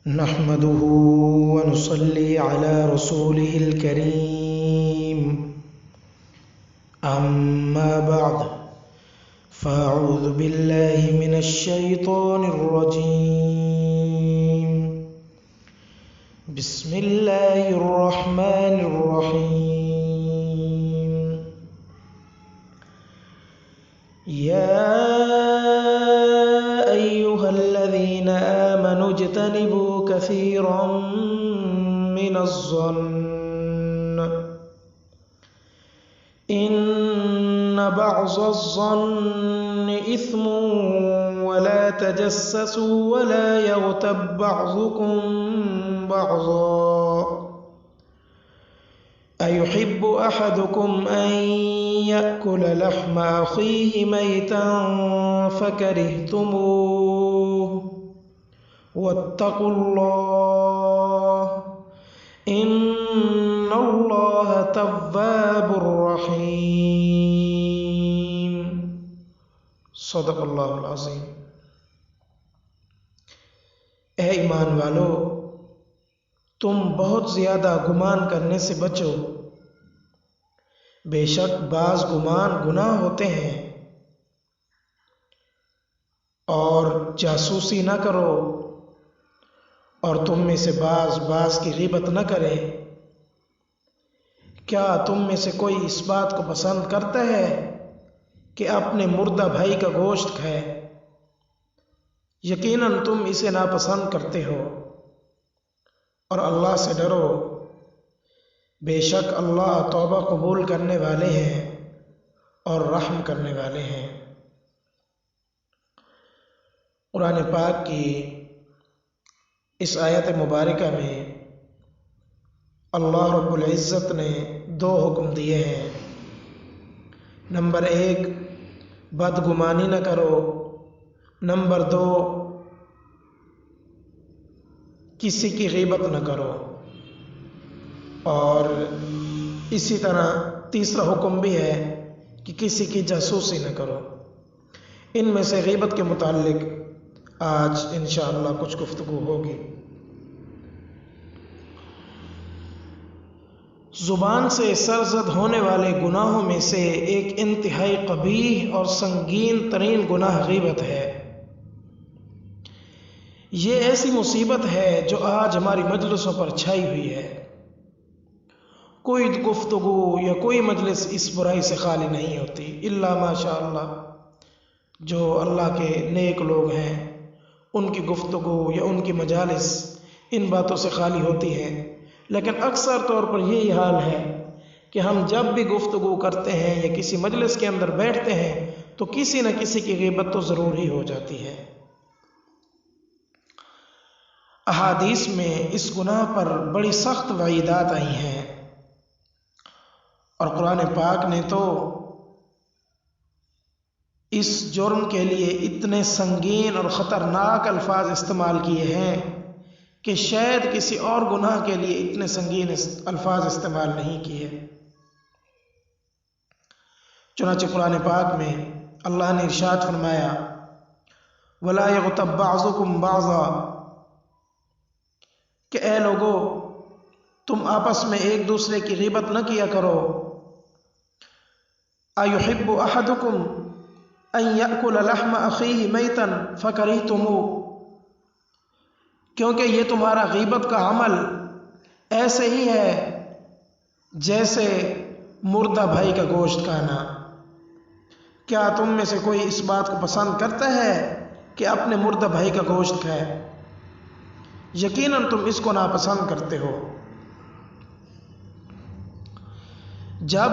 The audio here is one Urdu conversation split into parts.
نحمده ونصلي على رسوله الكريم. أما بعد، فأعوذ بالله من الشيطان الرجيم. بسم الله الرحمن الرحيم. يا أيها الذين آمنوا اجتنبوا كثيرا من الظن إن بعض الظن إثم ولا تجسسوا ولا يغتب بعضكم بعضا أيحب أحدكم أن يأكل لحم أخيه ميتا فكرهتموه واتقوا الله إن الله تواب رحيم. صدق اللہ العظیم. اے ایمان والو، تم بہت زیادہ گمان کرنے سے بچو. بے شک بعض گمان گناہ ہوتے ہیں. اور جاسوسی نہ کرو، اور تم میں سے بعض کی غیبت نہ کرے. کیا تم میں سے کوئی اس بات کو پسند کرتا ہے کہ اپنے مردہ بھائی کا گوشت کھائے؟ یقیناً تم اسے ناپسند کرتے ہو. اور اللہ سے ڈرو، بے شک اللہ توبہ قبول کرنے والے ہیں اور رحم کرنے والے ہیں. قرآن پاک کی اس آیت مبارکہ میں اللہ رب العزت نے 2 حکم دیے ہیں. نمبر 1، بدگمانی نہ کرو. نمبر 2، کسی کی غیبت نہ کرو. اور اسی طرح تیسرا حکم بھی ہے کہ کسی کی جاسوسی نہ کرو. ان میں سے غیبت کے متعلق آج انشاءاللہ کچھ گفتگو ہوگی. زبان سے سرزد ہونے والے گناہوں میں سے ایک انتہائی قبیح اور سنگین ترین گناہ غیبت ہے. یہ ایسی مصیبت ہے جو آج ہماری مجلسوں پر چھائی ہوئی ہے. کوئی گفتگو یا کوئی مجلس اس برائی سے خالی نہیں ہوتی الا ماشاء اللہ. جو اللہ کے نیک لوگ ہیں ان کی گفتگو یا ان کی مجالس ان باتوں سے خالی ہوتی ہے. لیکن اکثر طور پر یہی حال ہے کہ ہم جب بھی گفتگو کرتے ہیں یا کسی مجلس کے اندر بیٹھتے ہیں تو کسی نہ کسی کی غیبت تو ضرور ہی ہو جاتی ہے. احادیث میں اس گناہ پر بڑی سخت وعیدات آئی ہیں، اور قرآن پاک نے تو اس جرم کے لیے اتنے سنگین اور خطرناک الفاظ استعمال کیے ہیں کہ شاید کسی اور گناہ کے لیے اتنے سنگین الفاظ استعمال نہیں کیے. چنانچہ قرآن پاک میں اللہ نے ارشاد فرمایا وَلَا يَغْتَبْ بَعْضُكُمْ بَعْضًا، کہ اے لوگو تم آپس میں ایک دوسرے کی غیبت نہ کیا کرو. أَيُحِبُّ أَحَدُكُمْ أَن يَأْكُلَ لَحْمَ أَخِيهِ مَيْتًا فَكَرِهْتُمُوهُ، کیونکہ یہ تمہارا غیبت کا عمل ایسے ہی ہے جیسے مردہ بھائی کا گوشت کھانا. کیا تم میں سے کوئی اس بات کو پسند کرتا ہے کہ اپنے مردہ بھائی کا گوشت کھائے؟ یقیناً تم اس کو ناپسند کرتے ہو. جب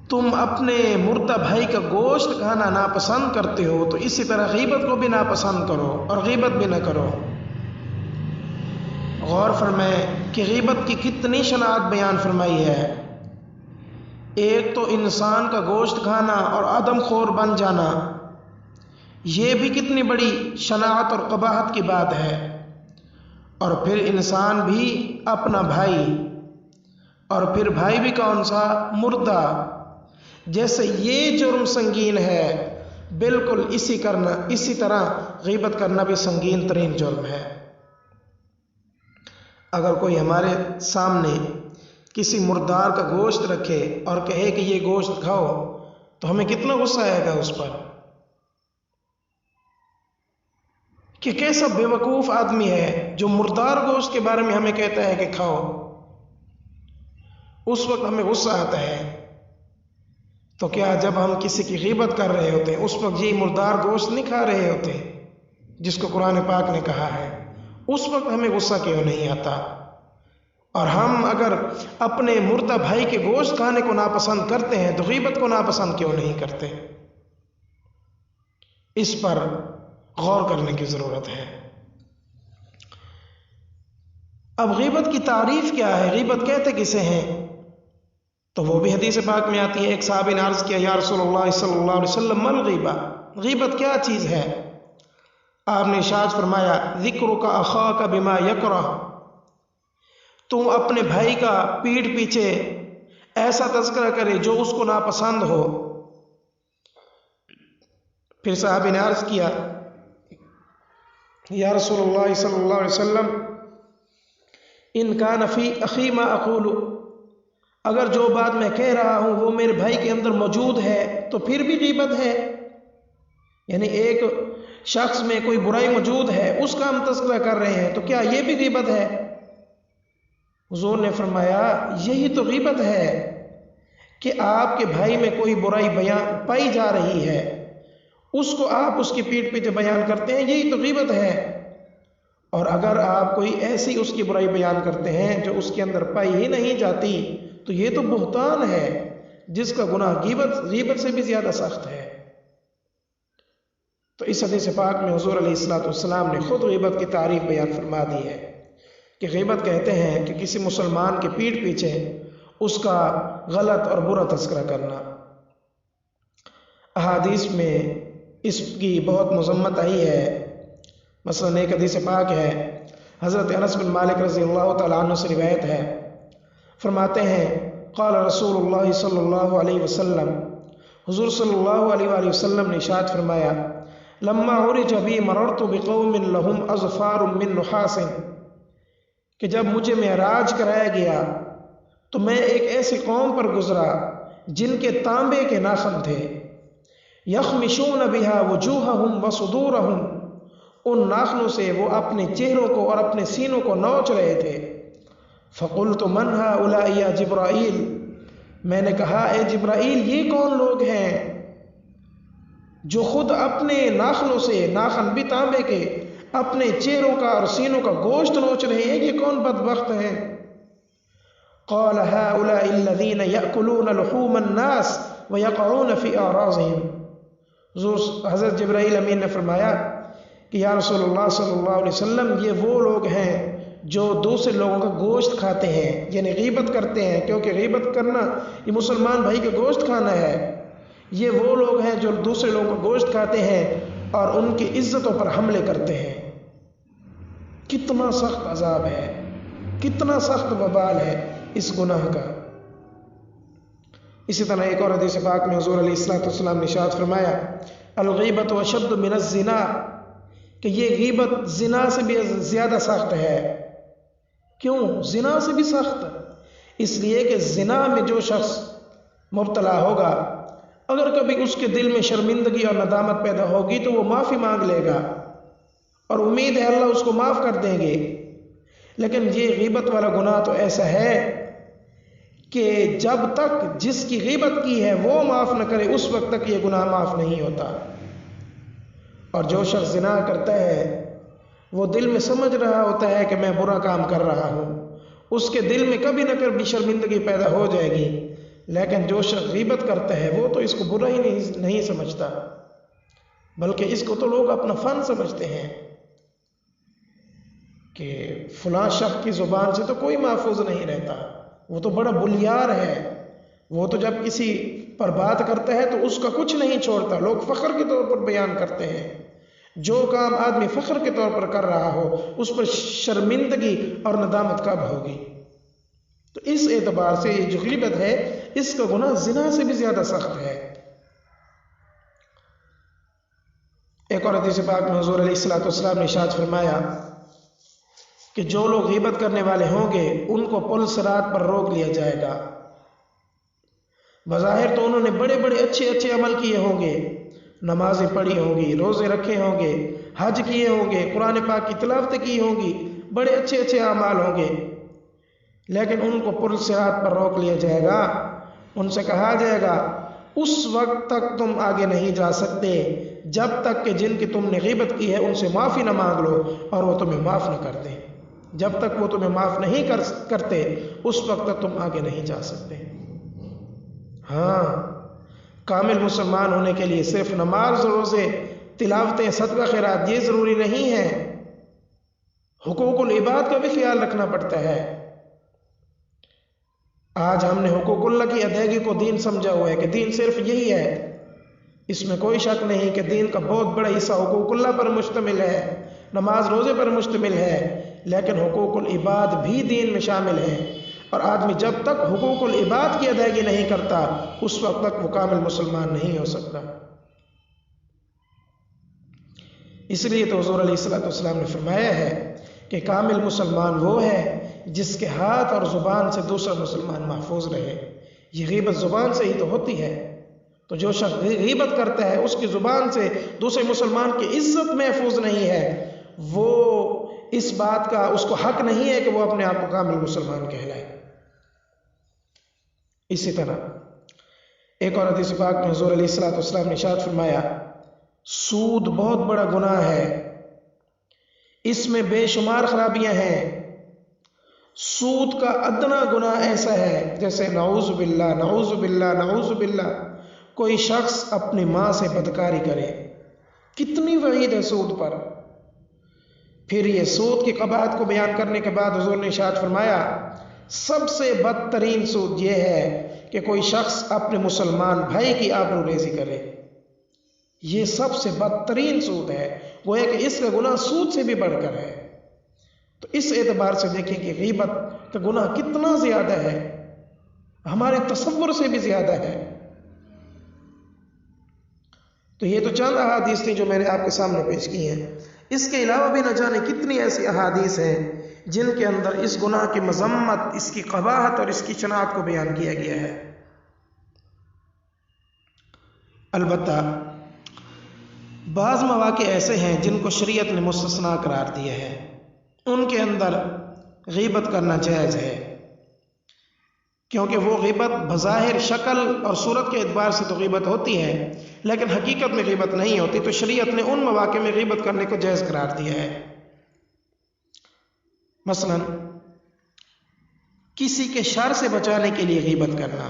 تم اپنے مردہ بھائی کا گوشت کھانا ناپسند کرتے ہو تو اسی طرح غیبت کو بھی ناپسند کرو اور غیبت بھی نہ کرو. غور فرمائیں کہ غیبت کی کتنی شناعت بیان فرمائی ہے. ایک تو انسان کا گوشت کھانا اور آدم خور بن جانا، یہ بھی کتنی بڑی شناعت اور قباحت کی بات ہے. اور پھر انسان بھی اپنا بھائی، اور پھر بھائی بھی کون سا؟ مردہ. جیسے یہ جرم سنگین ہے، بالکل اسی طرح غیبت کرنا بھی سنگین ترین جرم ہے. اگر کوئی ہمارے سامنے کسی مردار کا گوشت رکھے اور کہے کہ یہ گوشت کھاؤ تو ہمیں کتنا غصہ آئے گا اس پر کہ کیسا بے وقوف آدمی ہے جو مردار گوشت کے بارے میں ہمیں کہتا ہے کہ کھاؤ. اس وقت ہمیں غصہ آتا ہے. تو کیا جب ہم کسی کی غیبت کر رہے ہوتے ہیں اس وقت یہ مردار گوشت نہیں کھا رہے ہوتے جس کو قرآن پاک نے کہا ہے؟ اس وقت ہمیں غصہ کیوں نہیں آتا؟ اور ہم اگر اپنے مردہ بھائی کے گوشت کھانے کو ناپسند کرتے ہیں تو غیبت کو ناپسند کیوں نہیں کرتے؟ اس پر غور کرنے کی ضرورت ہے. اب غیبت کی تعریف کیا ہے؟ غیبت کہتے کسے ہیں؟ تو وہ بھی حدیث پاک میں آتی ہے. ایک صحابی نے عرض کیا یا رسول اللہ صلی اللہ علیہ وسلم مل غیبہ، غیبت کیا چیز ہے؟ آپ نے ارشاد فرمایا ذکرک اخاک بما یکرہ، تم اپنے بھائی کا پیٹھ پیچھے ایسا تذکرہ کرے جو اس کو ناپسند ہو. پھر صحابی نے عرض کیا یا رسول اللہ صلی اللہ علیہ وسلم ان کان فی اخی ما اقول، اگر جو بات میں کہہ رہا ہوں وہ میرے بھائی کے اندر موجود ہے تو پھر بھی غیبت ہے. یعنی ایک شخص میں کوئی برائی موجود ہے اس کا ہم تذکرہ کر رہے ہیں تو کیا یہ بھی غیبت ہے؟ حضور نے فرمایا یہی تو غیبت ہے کہ آپ کے بھائی میں کوئی برائی پائی جا رہی ہے، اس کو آپ اس کی پیٹھ پیچھے بیان کرتے ہیں، یہی تو غیبت ہے. اور اگر آپ کوئی ایسی اس کی برائی بیان کرتے ہیں جو اس کے اندر پائی ہی نہیں جاتی تو یہ تو بہتان ہے جس کا گناہ غیبت سے بھی زیادہ سخت ہے. تو اس حدیث پاک میں حضور علیہ الصلوۃ والسلام نے خود غیبت کی تعریف بیان فرما دی ہے کہ غیبت کہتے ہیں کہ کسی مسلمان کے پیٹھ پیچھے اس کا غلط اور برا تذکرہ کرنا. احادیث میں اس کی بہت مذمت آئی ہے. مثلا ایک حدیث پاک ہے حضرت انس بن مالک رضی اللہ تعالیٰ عنہ سے روایت ہے، فرماتے ہیں قال رسول اللہ صلی اللہ علیہ وسلم، حضور صلی اللہ علیہ وآلہ وسلم نے ارشاد فرمایا لما عرج بی مررت بقوم لهم اظفار من نحاس، کہ جب مجھے معراج کرایا گیا تو میں ایک ایسی قوم پر گزرا جن کے تانبے کے ناخن تھے، یخمشون بها وجوہہم وصدورہم، ان ناخنوں سے وہ اپنے چہروں کو اور اپنے سینوں کو نوچ رہے تھے. فقلت من هؤلاء یا جبرائیل، میں نے کہا اے جبرائیل یہ کون لوگ ہیں جو خود اپنے ناخنوں سے، ناخن بھی تانبے کے، اپنے چہروں کا اور سینوں کا گوشت نوچ رہے ہیں، یہ کون بدبخت ہیں؟ قال هؤلاء الذين يأكلون لحوم الناس ويقعون في أعراضهم، حضرت جبرائیل امین نے فرمایا کہ یا رسول اللہ صلی اللہ علیہ وسلم یہ وہ لوگ ہیں جو دوسرے لوگوں کا گوشت کھاتے ہیں، یعنی غیبت کرتے ہیں، کیونکہ غیبت کرنا یہ مسلمان بھائی کا گوشت کھانا ہے. یہ وہ لوگ ہیں جو دوسرے لوگوں کا گوشت کھاتے ہیں اور ان کی عزتوں پر حملے کرتے ہیں. کتنا سخت عذاب ہے، کتنا سخت وبال ہے اس گناہ کا. اسی طرح ایک اور حدیث پاک میں حضور علیہ الصلوۃ والسلام نے ارشاد فرمایا الغیبت اشد من الزنا، کہ یہ غیبت زنا سے بھی زیادہ سخت ہے. کیوں زنا سے بھی سخت؟ اس لیے کہ زنا میں جو شخص مبتلا ہوگا اگر کبھی اس کے دل میں شرمندگی اور ندامت پیدا ہوگی تو وہ معافی مانگ لے گا اور امید ہے اللہ اس کو معاف کر دیں گے. لیکن یہ غیبت والا گناہ تو ایسا ہے کہ جب تک جس کی غیبت کی ہے وہ معاف نہ کرے اس وقت تک یہ گناہ معاف نہیں ہوتا. اور جو شخص زنا کرتا ہے وہ دل میں سمجھ رہا ہوتا ہے کہ میں برا کام کر رہا ہوں، اس کے دل میں کبھی نہ کبھی شرمندگی پیدا ہو جائے گی. لیکن جو شخص غیبت کرتا ہے وہ تو اس کو برا ہی نہیں سمجھتا، بلکہ اس کو تو لوگ اپنا فن سمجھتے ہیں کہ فلاں شخص کی زبان سے تو کوئی محفوظ نہیں رہتا، وہ تو بڑا بلیار ہے، وہ تو جب کسی پر بات کرتا ہے تو اس کا کچھ نہیں چھوڑتا. لوگ فخر کے طور پر بیان کرتے ہیں. جو کام آدمی فخر کے طور پر کر رہا ہو اس پر شرمندگی اور ندامت کب ہوگی؟ تو اس اعتبار سے یہ جو غیبت ہے اس کا گناہ زنا سے بھی زیادہ سخت ہے. ایک اور حدیث پاک میں حضور علیہ الصلوۃ والسلام نے ارشاد فرمایا کہ جو لوگ غیبت کرنے والے ہوں گے ان کو پل صراط پر روک لیا جائے گا۔ بظاہر تو انہوں نے بڑے بڑے اچھے اچھے عمل کیے ہوں گے، نمازیں پڑھی ہوں گی، روزے رکھے ہوں گے، حج کیے ہوں گے، قرآن پاک کی تلاوت کی ہوں گی، بڑے اچھے اچھے اعمال ہوں گے، لیکن ان کو پل صراط پر روک لیا جائے گا۔ ان سے کہا جائے گا اس وقت تک تم آگے نہیں جا سکتے جب تک کہ جن کی تم نے غیبت کی ہے ان سے معافی نہ مانگ لو اور وہ تمہیں معاف نہ کر دیں۔ جب تک وہ تمہیں معاف نہیں کرتے اس وقت تک تم آگے نہیں جا سکتے۔ ہاں، کامل مسلمان ہونے کے لیے صرف نماز، روزے، تلاوتیں، صدقہ خیرات یہ ضروری نہیں ہے، حقوق العباد کا بھی خیال رکھنا پڑتا ہے۔ آج ہم نے حقوق اللہ کی ادائیگی کو دین سمجھا ہوا ہے کہ دین صرف یہی ہے، اس میں کوئی شک نہیں کہ دین کا بہت بڑا حصہ حقوق اللہ پر مشتمل ہے، نماز روزے پر مشتمل ہے، لیکن حقوق العباد بھی دین میں شامل ہیں، اور آدمی جب تک حقوق العباد کی ادائیگی نہیں کرتا اس وقت تک وہ کامل مسلمان نہیں ہو سکتا۔ اس لیے تو حضور علیہ السلام نے فرمایا ہے کہ کامل مسلمان وہ ہے جس کے ہاتھ اور زبان سے دوسرا مسلمان محفوظ رہے۔ یہ غیبت زبان سے ہی تو ہوتی ہے، تو جو شخص غیبت کرتا ہے اس کی زبان سے دوسرے مسلمان کی عزت محفوظ نہیں ہے، وہ اس بات کا اس کو حق نہیں ہے کہ وہ اپنے آپ کو کامل مسلمان کہلائے۔ اسی طرح ایک اور حدیث پاک میں حضور علیہ السلام نے ارشاد فرمایا سود بہت بڑا گناہ ہے، اس میں بے شمار خرابیاں ہیں۔ سود کا ادنا گناہ ایسا ہے جیسے نعوذ باللہ نعوذ باللہ نعوذ باللہ کوئی شخص اپنی ماں سے بدکاری کرے، کتنی وعید ہے سود پر۔ پھر یہ سود کی قباحت کو بیان کرنے کے بعد حضور نے ارشاد فرمایا سب سے بدترین سود یہ ہے کہ کوئی شخص اپنے مسلمان بھائی کی آبرو ریزی کرے، یہ سب سے بدترین سود ہے، وہ ہے کہ اس کا گناہ سود سے بھی بڑھ کر ہے۔ تو اس اعتبار سے دیکھیں کہ غیبت کا گناہ کتنا زیادہ ہے، ہمارے تصور سے بھی زیادہ ہے۔ تو یہ تو چند احادیث تھیں جو میں نے آپ کے سامنے پیش کی ہیں، اس کے علاوہ بھی نہ جانے کتنی ایسی احادیث ہیں جن کے اندر اس گناہ کی مذمت، اس کی قباحت اور اس کی شناعت کو بیان کیا گیا ہے۔ البتہ بعض مواقع ایسے ہیں جن کو شریعت نے مستثنا قرار دیا ہے، ان کے اندر غیبت کرنا جائز ہے، کیونکہ وہ غیبت بظاہر شکل اور صورت کے اعتبار سے تو غیبت ہوتی ہے لیکن حقیقت میں غیبت نہیں ہوتی، تو شریعت نے ان مواقع میں غیبت کرنے کو جائز قرار دیا ہے۔ مثلا کسی کے شر سے بچانے کے لیے غیبت کرنا،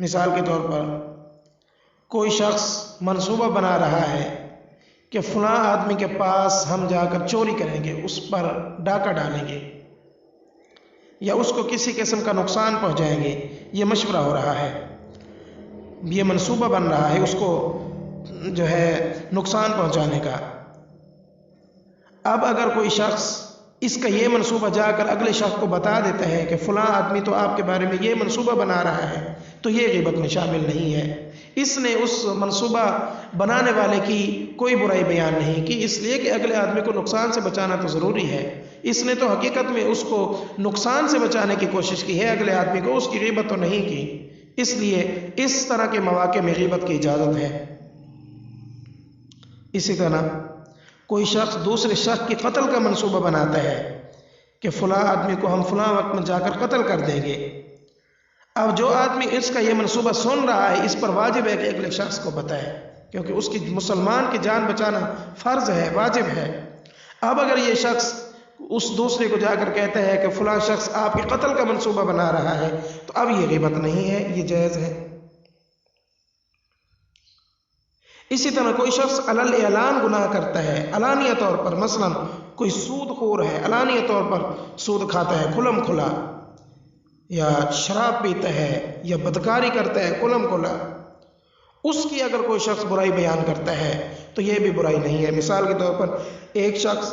مثال کے طور پر کوئی شخص منصوبہ بنا رہا ہے کہ فلاں آدمی کے پاس ہم جا کر چوری کریں گے، اس پر ڈاکہ ڈالیں گے یا اس کو کسی قسم کا نقصان پہنچائیں گے، یہ مشورہ ہو رہا ہے، یہ منصوبہ بن رہا ہے اس کو جو ہے نقصان پہنچانے کا۔ اب اگر کوئی شخص اس کا یہ منصوبہ جا کر اگلے شخص کو بتا دیتا ہے کہ فلاں آدمی تو آپ کے بارے میں یہ منصوبہ بنا رہا ہے، تو یہ غیبت میں شامل نہیں ہے۔ اس نے اس منصوبہ بنانے والے کی کوئی برائی بیان نہیں کی، اس لیے کہ اگلے آدمی کو نقصان سے بچانا تو ضروری ہے، اس نے تو حقیقت میں اس کو نقصان سے بچانے کی کوشش کی ہے، اگلے آدمی کو اس کی غیبت تو نہیں کی، اس لیے اس طرح کے مواقع میں غیبت کی اجازت ہے۔ اسی طرح کوئی شخص دوسرے شخص کی قتل کا منصوبہ بناتا ہے کہ فلاں آدمی کو ہم فلاں وقت میں جا کر قتل کر دیں گے، اب جو آدمی اس کا یہ منصوبہ سن رہا ہے اس پر واجب ہے کہ اگلے شخص کو بتائے، کیونکہ اس کی مسلمان کی جان بچانا فرض ہے، واجب ہے۔ اب اگر یہ شخص اس دوسرے کو جا کر کہتا ہے کہ فلاں شخص آپ کے قتل کا منصوبہ بنا رہا ہے، تو اب یہ غیبت نہیں ہے، یہ جائز ہے۔ اسی طرح کوئی شخص علی اعلان گناہ کرتا ہے، علانیہ طور پر، مثلا کوئی سود خور ہے، علانیہ طور پر سود کھاتا ہے کھلم کھلا، یا شراب پیتا ہے یا بدکاری کرتا ہے کھلم کھلا، اس کی اگر کوئی شخص برائی بیان کرتا ہے تو یہ بھی برائی نہیں ہے۔ مثال کے طور پر ایک شخص